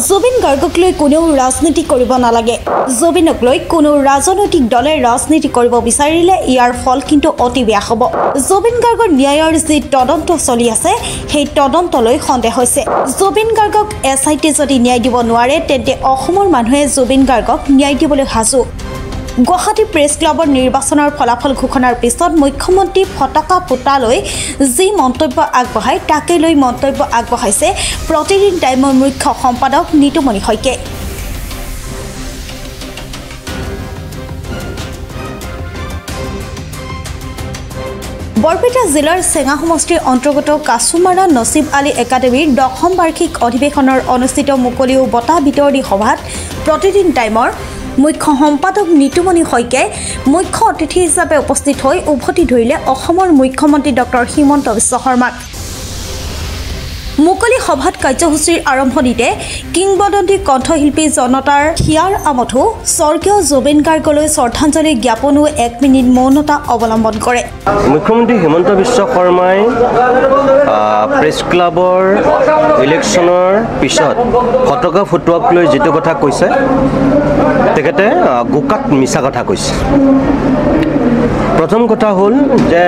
জুবিন গাৰ্গক লৈ কোনেও ৰাজনীতি কৰিব নালাগে। জুবিনক লৈ কোনো ৰাজনৈতিক দলে ৰাজনীতি কৰিব বিচাৰিলে ইয়াৰ ফল কিন্তু অতি বেয়া হ'ব। জুবিন গাৰ্গৰ ন্যায়ৰ যি তদন্ত চলি আছে সেই তদন্তলৈ সন্দেহ হৈছে। জুবিন গাৰ্গক SIT যদি ন্যায় দিব নোৱাৰে তেন্তে অসমৰ মানুহে জুবিন গাৰ্গক ন্যায় দিবলৈ সাজু। গুৱাহাটী প্ৰেছ ক্লাবৰ নিৰ্বাচনৰ ফলাফল ঘোষণাৰ পিছত মুখ্যমন্ত্ৰী ফটকা ফুটালৈ যি মন্তব্য আগবঢ়ায় তাকে লৈ মন্তব্য আগবঢ়াইছে প্ৰতিদিন টাইমৰ মুখ্য সম্পাদক নিতুমণি শইকীয়া। বৰপেটা জিলাৰ চেঙা সমষ্টিৰ অন্তৰ্গত কাছুমাৰা নছিব আলী একাডেমীৰ 10ম বাৰ্ষিক অধিৱেশনৰ অনুষ্ঠিত মুকলি বঁটা বিতৰণী সভাত প্ৰতিদিন টাইমৰ মুখ্য সম্পাদক নিতুমণি শইকীয়াই মুখ্য অতিথি হিচাপে উপস্থিত হৈ উভতি ধৰিলে অসমৰ মুখ্যমন্ত্ৰী ডক্টৰ হিমন্ত বিশ্ব শৰ্মাক। মুকলি সভাত কাৰ্যসূচীৰ আৰম্ভণিতে কিংবদন্তি কণ্ঠশিল্পী জনতাৰ হিয়াৰ আমঠু স্বৰ্গীয় জুবিন গাৰ্গলৈ শ্ৰদ্ধাঞ্জলি জ্ঞাপনো 1 মিনিট মৌনতা অৱলম্বন কৰে। মুখ্যমন্ত্ৰী হিমন্ত বিশ্ব শৰ্মাই প্ৰেছ ক্লাবৰ ইলেকশ্যনৰ পিছত ফটকা ফুটোৱাক লৈ যিটো কথা কৈছে তেখেতে গোকাত মিছা কথা কৈছে। প্ৰথম কথা হ'ল যে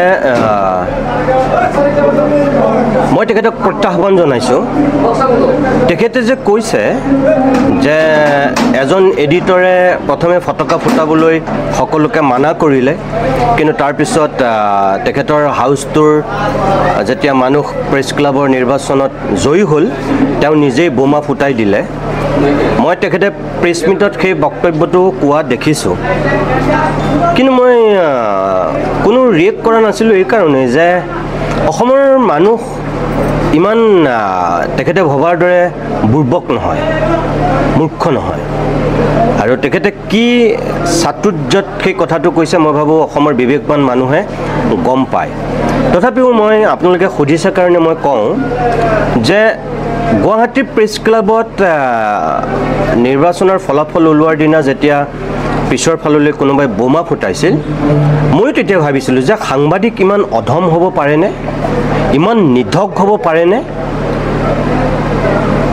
মই তেখেতক প্ৰত্যাহ্বান জনাইছোঁ। তেখেতে যে কৈছে যে এজন এডিটৰে প্ৰথমে ফটকা ফুটাবলৈ সকলোকে মানা কৰিলে, কিন্তু তাৰপিছত তেখেতৰ হাউচটোৰ যেতিয়া মানুহ প্ৰেছ ক্লাবৰ নিৰ্বাচনত জয়ী হ'ল তেওঁ নিজেই বোমা ফুটাই দিলে। মই তেখেতে প্ৰেছ মিটত সেই বক্তব্যটো কোৱা দেখিছোঁ, কিন্তু মই কোনো ৰিয়েক্ট কৰা নাছিলোঁ এই কাৰণে যে অসমৰ মানুহ ইমান তেখেতে ভবাৰ দৰে বুৰ্বক নহয়, মূৰ্খ নহয়। আৰু তেখেতে কি চাতুৰ্যত সেই কথাটো কৈছে মই ভাবোঁ অসমৰ বিবেকবান মানুহে গম পায়। তথাপিও মই আপোনালোকে সুধিছে কাৰণে মই কওঁ যে গুৱাহাটী প্ৰেছ ক্লাবত নিৰ্বাচনৰ ফলাফল ওলোৱাৰ দিনা যেতিয়া পিছৰ ফাললৈ কোনোবাই বোমা ফুটাইছিল, ময়ো তেতিয়া ভাবিছিলোঁ যে সাংবাদিক ইমান অধম হ'ব পাৰেনে, ইমান নিধক হ'ব পাৰেনে,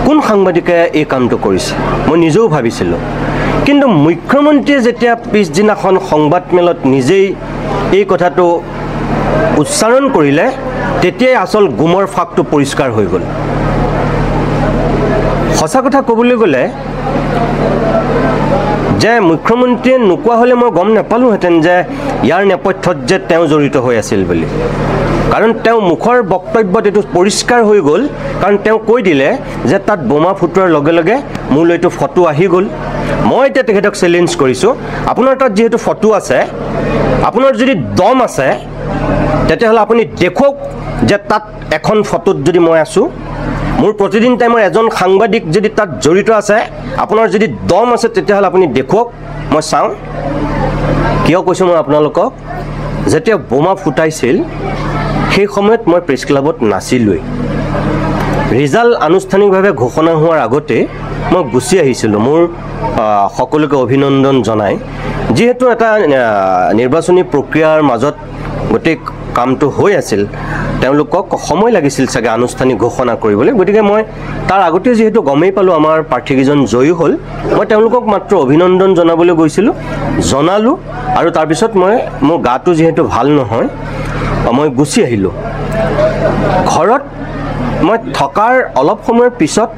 কোন সাংবাদিকে এই কামটো কৰিছে মই নিজেও ভাবিছিলোঁ। কিন্তু মুখ্যমন্ত্ৰীয়ে যেতিয়া পিছদিনাখন সংবাদমেলত নিজেই এই কথাটো উচ্চাৰণ কৰিলে তেতিয়াই আচল গুমৰ ফাঁকটো পৰিষ্কাৰ হৈ গ'ল। সঁচা কথা ক'বলৈ গ'লে যে মুখ্যমন্ত্ৰীয়ে নোকোৱা হ'লে মই গম নাপালোঁহেঁতেন যে ইয়াৰ নেপথ্যত যে তেওঁ জড়িত হৈ আছিল বুলি। কাৰণ তেওঁ মুখৰ বক্তব্যত এইটো পৰিষ্কাৰ হৈ গ'ল, কাৰণ তেওঁ কৈ দিলে যে তাত বোমা ফুটোৱাৰ লগে লগে মোলৈতো ফটো আহি গ'ল। মই এতিয়া তেখেতক চেলেঞ্জ কৰিছোঁ, আপোনাৰ তাত যিহেতু ফটো আছে, আপোনাৰ যদি দম আছে তেতিয়াহ'লে আপুনি দেখুৱাওক যে তাত এখন ফটোত যদি মই আছোঁ, মোৰ প্ৰতিদিন টাইমৰ এজন সাংবাদিক যদি তাত জড়িত আছে, আপোনাৰ যদি দম আছে তেতিয়াহ'লে আপুনি দেখুৱাওক, মই চাওঁ। কিয় কৈছোঁ মই আপোনালোকক, যেতিয়া বোমা ফুটাইছিল সেই সময়ত মই প্ৰেছ ক্লাবত নাছিলোঁৱেই। ৰিজাল্ট আনুষ্ঠানিকভাৱে ঘোষণা হোৱাৰ আগতে মই গুচি আহিছিলোঁ মোৰ সকলোকে অভিনন্দন জনাই। যিহেতু এটা নিৰ্বাচনী প্ৰক্ৰিয়াৰ মাজত গোটেই কামটো হৈ আছিল, তেওঁলোকক সময় লাগিছিল চাগে আনুষ্ঠানিক ঘোষণা কৰিবলৈ, গতিকে মই তাৰ আগতে যিহেতু গমেই পালোঁ আমাৰ প্ৰাৰ্থীকেইজন জয়ী হ'ল, মই তেওঁলোকক মাত্ৰ অভিনন্দন জনাবলৈ গৈছিলোঁ, জনালোঁ। আৰু তাৰপিছত মোৰ গাটো যিহেতু ভাল নহয় মই গুচি আহিলোঁ। ঘৰত মই থকাৰ অলপ সময়ৰ পিছত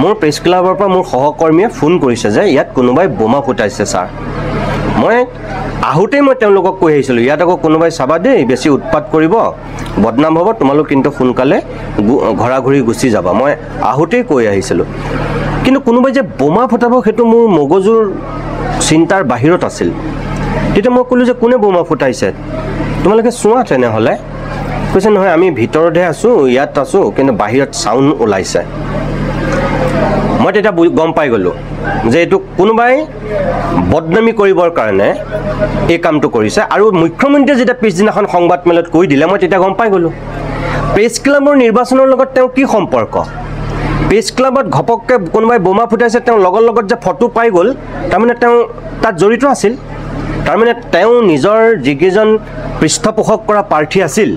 মোৰ প্ৰেছ ক্লাবৰ পৰা মোৰ সহকৰ্মীয়ে ফোন কৰিছে যে ইয়াত কোনোবাই বোমা ফুটাইছে ছাৰ। মই আহোঁতেই মই তেওঁলোকক কৈ আহিছিলোঁ, ইয়াত আকৌ কোনোবাই চাবা দেই, বেছি উৎপাত কৰিব, বদনাম হ'ব, তোমালোক কিন্তু সোনকালে ঘৰা ঘূৰি গুচি যাবা। মই আহোঁতেই কৈ আহিছিলোঁ, কিন্তু কোনোবাই যে বোমা ফুটাব সেইটো মোৰ মগজুৰ চিন্তাৰ বাহিৰত আছিল। তেতিয়া মই ক'লোঁ যে কোনে বোমা ফুটাইছে, তোমালোকে চোৱা তেনেহ'লে। কৈছে নহয় আমি ভিতৰতহে আছোঁ, ইয়াত আছোঁ, কিন্তু বাহিৰত চাউণ্ড ওলাইছে। মই তেতিয়া গম পাই গ'লোঁ যে এইটো কোনোবাই বদনামী কৰিবৰ কাৰণে এই কামটো কৰিছে। আৰু মুখ্যমন্ত্ৰীয়ে যেতিয়া পিছদিনাখন সংবাদমেলত কৈ দিলে মই তেতিয়া গম পাই গ'লোঁ প্ৰেছ ক্লাবৰ নিৰ্বাচনৰ লগত তেওঁ কি সম্পৰ্ক। প্ৰেছ ক্লাবত ঘপককৈ কোনোবাই বোমা ফুটাইছে, তেওঁ লগৰ লগত যে ফটো পাই গ'ল, তাৰমানে তেওঁ তাত জড়িত আছিল। তাৰমানে তেওঁ নিজৰ যিকেইজন পৃষ্ঠপোষক কৰা প্ৰাৰ্থী আছিল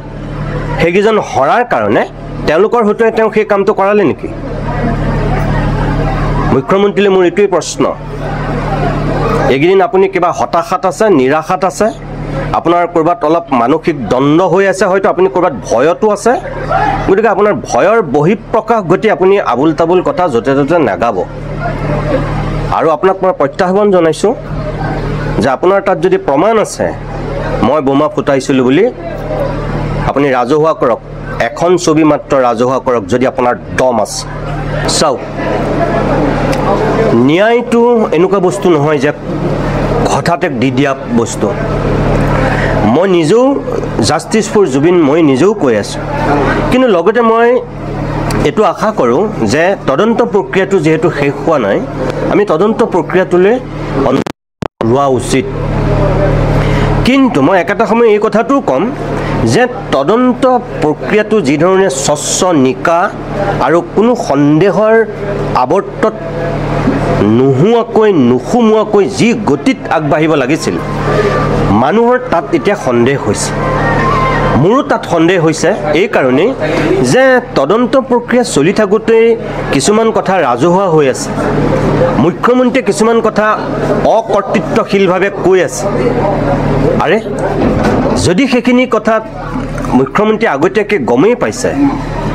সেইকেইজন হৰাৰ কাৰণে তেওঁলোকৰ হতুৱাই তেওঁ সেই কামটো কৰালে নেকি? মুখ্যমন্ত্ৰীলৈ মোৰ এইটোৱেই প্ৰশ্ন, এইকেইদিন আপুনি কিবা হতাশাত আছে, নিৰাশাত আছে, আপোনাৰ ক'ৰবাত অলপ মানসিক দ্বন্দ্ব হৈ আছে, হয়তো আপুনি ক'ৰবাত ভয়তো আছে। গতিকে আপোনাৰ ভয়ৰ বহিঃপ্ৰকাশ ঘটি আপুনি আবুল তাবুল কথা য'তে ত'তে নাগাব। আৰু আপোনাক মই প্ৰত্যাহ্বান জনাইছোঁ যে আপোনাৰ তাত যদি প্ৰমাণ আছে মই বোমা ফুটাইছিলোঁ বুলি, আপুনি ৰাজহুৱা কৰক, এখন ছবি মাত্ৰ ৰাজহুৱা কৰক যদি আপোনাৰ দম আছে। চাওক, ন্যায়টো এনেকুৱা বস্তু নহয় যে হঠাতে দি দিয়া বস্তু। মই নিজেও জাষ্টিছ ফৰ জুবিন মই নিজেও কৈ আছোঁ, কিন্তু লগতে মই এইটো আশা কৰোঁ যে তদন্ত প্ৰক্ৰিয়াটো যিহেতু শেষ হোৱা নাই, আমি তদন্ত প্ৰক্ৰিয়াটোলৈ লোৱা উচিত। কিন্তু মই একেটা সময় এই কথাটোও ক'ম যে তদন্ত প্ৰক্ৰিয়াটো যিধৰণে স্বচ্ছ নিকা আৰু কোনো সন্দেহৰ আৱৰ্তত নুসুমোৱাকৈ যি গতিত আগবাঢ়িব লাগিছিল, মানুহৰ তাত এতিয়া সন্দেহ হৈছে। মোৰো তাত সন্দেহ হৈছে এই কাৰণেই যে তদন্ত প্ৰক্ৰিয়া চলি থাকোঁতেই কিছুমান কথা ৰাজহুৱা হৈ আছে, মুখ্যমন্ত্ৰীয়ে কিছুমান কথা অকৰ্তৃত্বশীলভাৱে কৈ আছে। আৰে যদি সেইখিনি কথাত মুখ্যমন্ত্ৰীয়ে আগতীয়াকৈ গমেই পাইছে,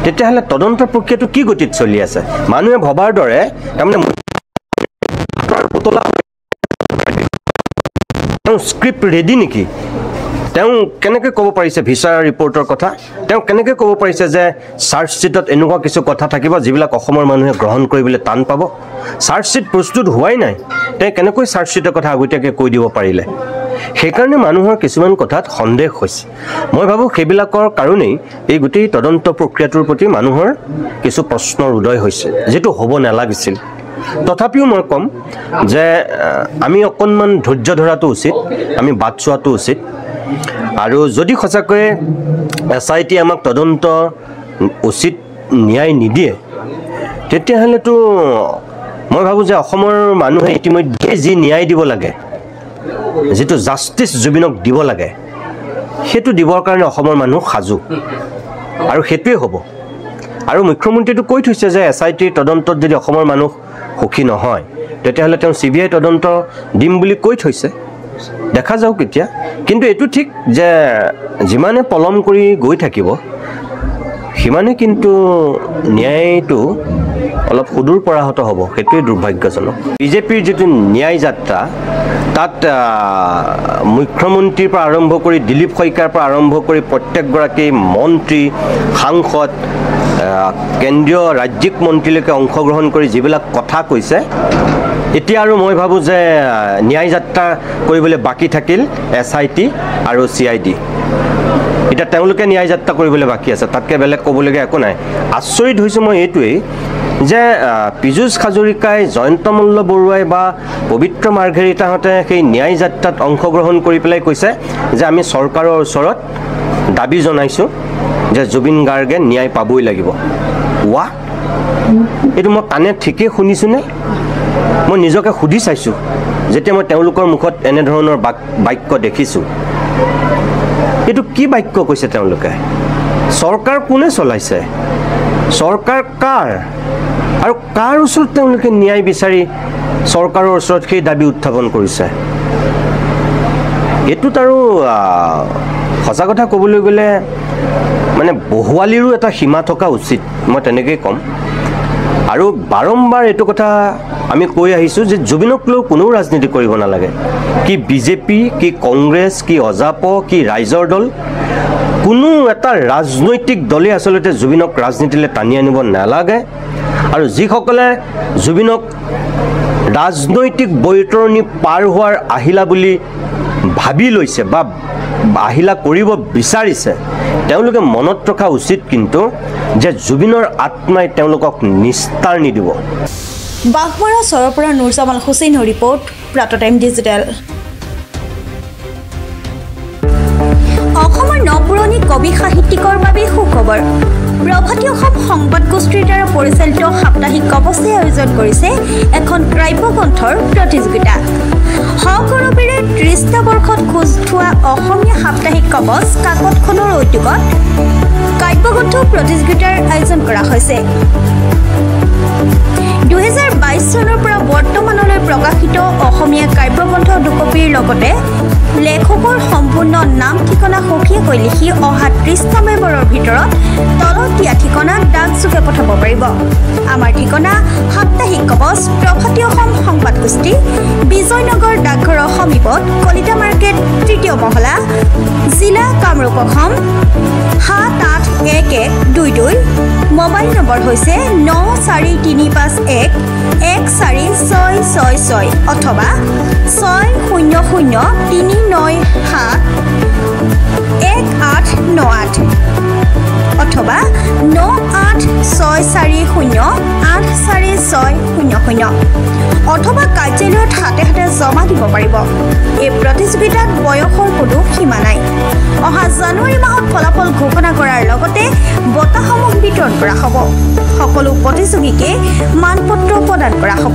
তেতিয়াহ'লে তদন্ত প্ৰক্ৰিয়াটো কি গতিত চলি আছে? মানুহে ভবাৰ দৰে তাৰমানে স্ক্ৰিপ্ট ৰেডি নেকি? তেওঁ কেনেকৈ ক'ব পাৰিছে ভিছাৰ ৰিপৰ্টৰ কথা? তেওঁ কেনেকৈ ক'ব পাৰিছে যে চাৰ্জশ্বিটত এনেকুৱা কিছু কথা থাকিব যিবিলাক অসমৰ মানুহে গ্ৰহণ কৰিবলৈ টান পাব? চাৰ্জশ্বিট প্ৰস্তুত হোৱাই নাই, তেওঁ কেনেকৈ চাৰ্জশ্বিটৰ কথা আগতীয়াকৈ কৈ দিব পাৰিলে? সেইকাৰণে মানুহৰ কিছুমান কথাত সন্দেহ হৈছে। মই ভাবোঁ সেইবিলাকৰ কাৰণেই এই গোটেই তদন্ত প্ৰক্ৰিয়াটোৰ প্ৰতি মানুহৰ কিছু প্ৰশ্নৰ উদয় হৈছে, যিটো হ'ব নালাগিছিল। তথাপিও মই ক'ম যে আমি অকণমান ধৈৰ্য ধৰাটো উচিত, আমি বাট চোৱাটো উচিত। আৰু যদি সঁচাকৈয়ে SIT আমাক তদন্ত উচিত ন্যায় নিদিয়ে, তেতিয়াহ'লেতো মই ভাবোঁ যে অসমৰ মানুহে ইতিমধ্যে যি ন্যায় দিব লাগে, যিটো জাষ্টিছ জুবিনক দিব লাগে, সেইটো দিবৰ কাৰণে অসমৰ মানুহ সাজু, আৰু সেইটোৱে হ'ব। আৰু মুখ্যমন্ত্ৰীটো কৈ থৈছে যে SIT তদন্তত যদি অসমৰ মানুহ সুখী নহয়, তেতিয়াহ'লে তেওঁ CBI তদন্ত দিম বুলি কৈ থৈছে। দেখা যাওক এতিয়া। কিন্তু এইটো ঠিক যে যিমানে পলম কৰি গৈ থাকিব, সিমানে কিন্তু ন্যায়টো অলপ সুদূৰ পৰাহত হ'ব, সেইটোৱে দুৰ্ভাগ্যজনক। বিজেপিৰ যিটো ন্যায় যাত্ৰা, তাত মুখ্যমন্ত্ৰীৰ পৰা আৰম্ভ কৰি দিলীপ শইকীয়াৰ পৰা আৰম্ভ কৰি প্ৰত্যেকগৰাকী মন্ত্ৰী, সাংসদ, কেন্দ্ৰীয় ৰাজ্যিক মন্ত্ৰীলৈকে অংশগ্ৰহণ কৰি যিবিলাক কথা কৈছে, এতিয়া আৰু মই ভাবোঁ যে ন্যায় যাত্ৰা কৰিবলৈ বাকী থাকিল SIT আৰু CID। এতিয়া তেওঁলোকে ন্যায় যাত্ৰা কৰিবলৈ বাকী আছে, তাতকৈ বেলেগ ক'বলগীয়া একো নাই। আচৰিত হৈছোঁ মই এইটোৱেই যে পীযুষ হাজৰিকাই, জয়ন্ত মল্ল বৰুৱাই বা পবিত্ৰ মাৰ্ঘেৰিটাহঁতে সেই ন্যায় যাত্ৰাত অংশগ্ৰহণ কৰি পেলাই কৈছে যে আমি চৰকাৰৰ ওচৰত দাবী জনাইছোঁ যে জুবিন গাৰ্গে ন্যায় পাবই লাগিব। ৱাহ, এইটো মই কাণে ঠিকেই শুনিছোঁনে? মই নিজকে সুধি চাইছোঁ যেতিয়া মই তেওঁলোকৰ মুখত এনেধৰণৰ বাক্য দেখিছোঁ। এইটো কি বাক্য কৈছে তেওঁলোকে? চৰকাৰ কোনে চলাইছে? চৰকাৰ কাৰ? আৰু কাৰ ওচৰত তেওঁলোকে ন্যায় বিচাৰি চৰকাৰৰ ওচৰত সেই দাবী উত্থাপন কৰিছে? এইটোত আৰু সঁচা কথা ক'বলৈ গ'লে মানে বহুৱালিৰো এটা সীমা থকা উচিত, মই তেনেকৈয়ে ক'ম। আৰু বাৰম্বাৰ এইটো কথা আমি কৈ আহিছোঁ যে জুবিনক লৈ কোনেও ৰাজনীতি কৰিব নালাগে। কি বিজেপি, কি কংগ্ৰেছ, কি অজাপ, কি ৰাইজৰ দল, কোনো এটা ৰাজনৈতিক দলে আচলতে জুবিনক ৰাজনীতিলৈ টানি আনিব নালাগে। আৰু যিসকলে জুবিনক ৰাজনৈতিক বৈতৰণি পাৰ হোৱাৰ আহিলা বুলি ভাবি লৈছে বা আহিলা কৰিব বিচাৰিছে, তেওঁলোকে মনত ৰখা উচিত কিন্তু যে জুবিনৰ আত্মাই তেওঁলোকক নিস্তাৰ নিদিব। বাঘমৰা চৰৰ পৰা নুৰজামাল হুছেইনৰ ৰিপৰ্ট, প্ৰাতঃ টাইম ডিজিটেল। অসমৰ নপুৰণি কবি সাহিত্যিকৰ বাবে সুখবৰ। প্ৰভাতী অসম সংবাদ গোষ্ঠীৰ দ্বাৰা পৰিচালিত সাপ্তাহিক কবচে আয়োজন কৰিছে এখন কাব্যগ্ৰন্থৰ প্ৰতিযোগিতা। সগৌৰৱেৰে ৩০টা বৰ্ষত খোজ থোৱা অসমীয়া সাপ্তাহিক কবচ কাকতখনৰ উদ্যোগত কাব্যগ্ৰন্থ প্ৰতিযোগিতাৰ আয়োজন কৰা হৈছে। 2022 চনৰ অসমীয়া কাব্যগ্ৰন্থ দুকপিৰ লগতে লেখকৰ সম্পূৰ্ণ নাম ঠিকনা সঠিককৈ লিখি অহা 30 নৱেম্বৰৰ ভিতৰত তলত দিয়া ঠিকনাত ডাকযোগে পঠাব পাৰিব। আমাৰ ঠিকনা সাপ্তাহিক কবচ প্ৰভাতী অসম সংবাদ গোষ্ঠী বিজয়নগৰ ডাকঘৰৰ সমীপত কলিতা মাৰ্কেট 3য় মহলা জিলা কামৰূপ অসম 781122 মোবাইল নম্বৰ হৈছে 9435114666 অথবা 6003971898 অথবা 9864084600 অথবা কাৰ্যালয়ত হাতে হাতে জমা দিব পাৰিব। এই প্ৰতিযোগিতাত বয়সৰ কোনো সীমা নাই। অহা জানুৱাৰী মাহত ফলাফল ঘোষণা কৰাৰ লগতে বঁটাসমূহ বিতৰণ কৰা হ'ব। সকলো প্ৰতিযোগীকে মানপত্ৰ প্ৰদান কৰা হ'ব।